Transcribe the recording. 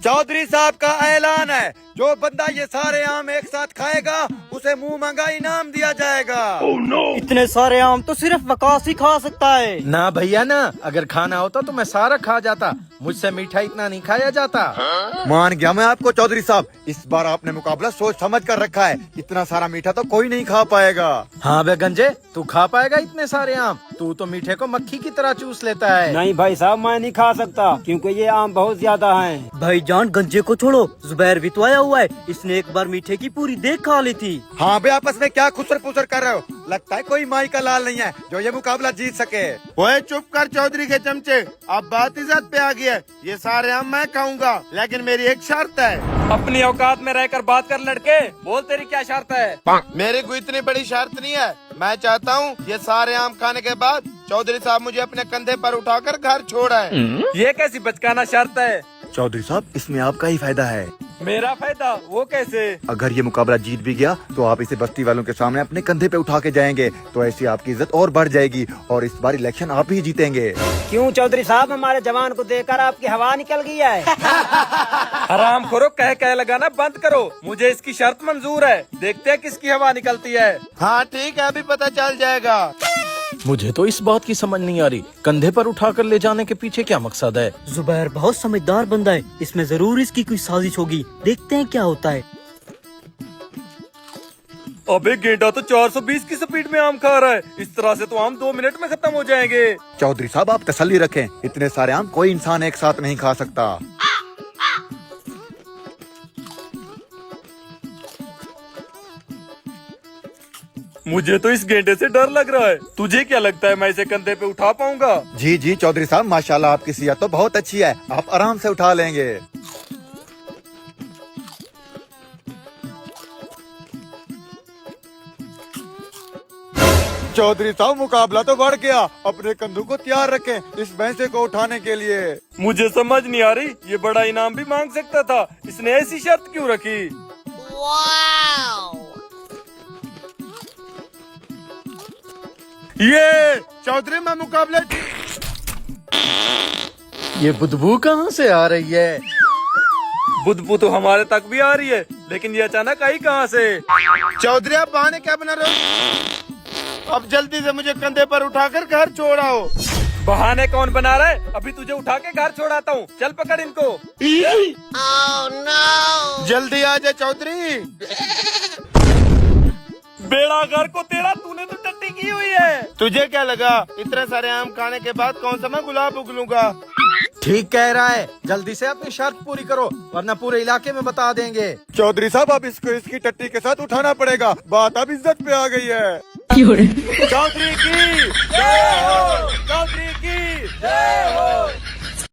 चौधरी साहब का ऐलान है, जो बंदा ये सारे आम एक साथ खाएगा उसे मुंह मांगा इनाम दिया जाएगा। इतने सारे आम तो सिर्फ वकास ही खा सकता है। ना भैया ना, अगर खाना होता तो मैं सारा खा जाता, मुझसे मीठा इतना नहीं खाया जाता। मान गया मैं आपको चौधरी साहब, इस बार आपने मुकाबला सोच समझ कर रखा है, इतना सारा मीठा तो कोई नहीं खा पाएगा। हाँ बे गंजे, तू खा पाएगा इतने सारे आम? तू तो मीठे को मक्खी की तरह चूस लेता है। नहीं भाई साहब, मैं नहीं खा सकता क्योंकि ये आम बहुत ज्यादा हैं। भाईजान गंजे को छोड़ो, जुबैर भी तो आया हुआ है, इसने एक बार मीठे की पूरी देख खा ली थी। हाँ बे, आपस में क्या खुसर पुसर कर रहे हो? लगता है कोई माई का लाल नहीं है जो ये मुकाबला जीत सके। ओए चुप कर चौधरी के चमचे, अब बात इज्जत पे आ गई है। ये सारे आम मैं खाऊंगा, लेकिन मेरी एक शर्त है। अपनी औकात में रहकर बात कर लड़के, बोल तेरी क्या शर्त है? मेरी कोई इतनी बड़ी शर्त नहीं है। मैं चाहता हूँ ये सारे आम खाने के बाद चौधरी साहब मुझे अपने कंधे पर उठाकर घर छोड़ाएं। ये कैसी बचकाना शर्त है? चौधरी साहब, इसमें आपका ही फायदा है। मेरा फायदा? वो कैसे? अगर ये मुकाबला जीत भी गया तो आप इसे बस्ती वालों के सामने अपने कंधे पे उठा के जाएंगे, तो ऐसी आपकी इज्जत और बढ़ जाएगी और इस बार इलेक्शन आप ही जीतेंगे। क्यों चौधरी साहब, हमारे जवान को देखकर आपकी हवा निकल गई है? हराम खोरो, कह लगाना बंद करो। मुझे इसकी शर्त मंजूर है, देखते हैं किसकी हवा निकलती है। हाँ ठीक है, अभी पता चल जाएगा। मुझे तो इस बात की समझ नहीं आ रही, कंधे पर उठाकर ले जाने के पीछे क्या मकसद है? जुबैर बहुत समझदार बंदा है, इसमें जरूर इसकी कोई साजिश होगी। देखते हैं क्या होता है। अबे गेंडा तो 420 की स्पीड में आम खा रहा है, इस तरह से तो आम 2 मिनट में खत्म हो जाएंगे। चौधरी साहब, आप तसल्ली रखें, इतने सारे आम कोई इंसान एक साथ नहीं खा सकता। मुझे तो इस गेंडे से डर लग रहा है। तुझे क्या लगता है मैं इसे कंधे पे उठा पाऊंगा? जी जी चौधरी साहब, माशाल्लाह आपकी सेहत तो बहुत अच्छी है, आप आराम से उठा लेंगे। चौधरी साहब, मुकाबला तो बढ़ गया, अपने कंधों को तैयार रखें इस भैंसे को उठाने के लिए। मुझे समझ नहीं आ रही, ये बड़ा इनाम भी मांग सकता था, इसने ऐसी शर्त क्यों रखी? ये चौधरी मैं मुकाबले ये बुदबू कहाँ से आ रही है? बुदबू तो हमारे तक भी आ रही है, लेकिन ये अचानक आई कहाँ से? चौधरी आप बहाने क्या बना रहे हो? अब जल्दी से मुझे कंधे पर उठाकर घर छोड़ाओ। बहाने कौन बना रहा है? अभी तुझे उठा के घर छोड़ाता हूँ, चल पकड़ इनको। जल्दी आ जा चौधरी। बेड़ा घर को तेरा, तूने तो टट्टी की हुई है। तुझे क्या लगा इतने सारे आम खाने के बाद कौन सा मैं गुलाब उगलूंगा? ठीक कह रहा है, जल्दी से अपनी शर्त पूरी करो वरना पूरे इलाके में बता देंगे। चौधरी साहब, अब इसको इसकी टट्टी के साथ उठाना पड़ेगा, बात अब इज्जत पे आ गई है। चौधरी की जय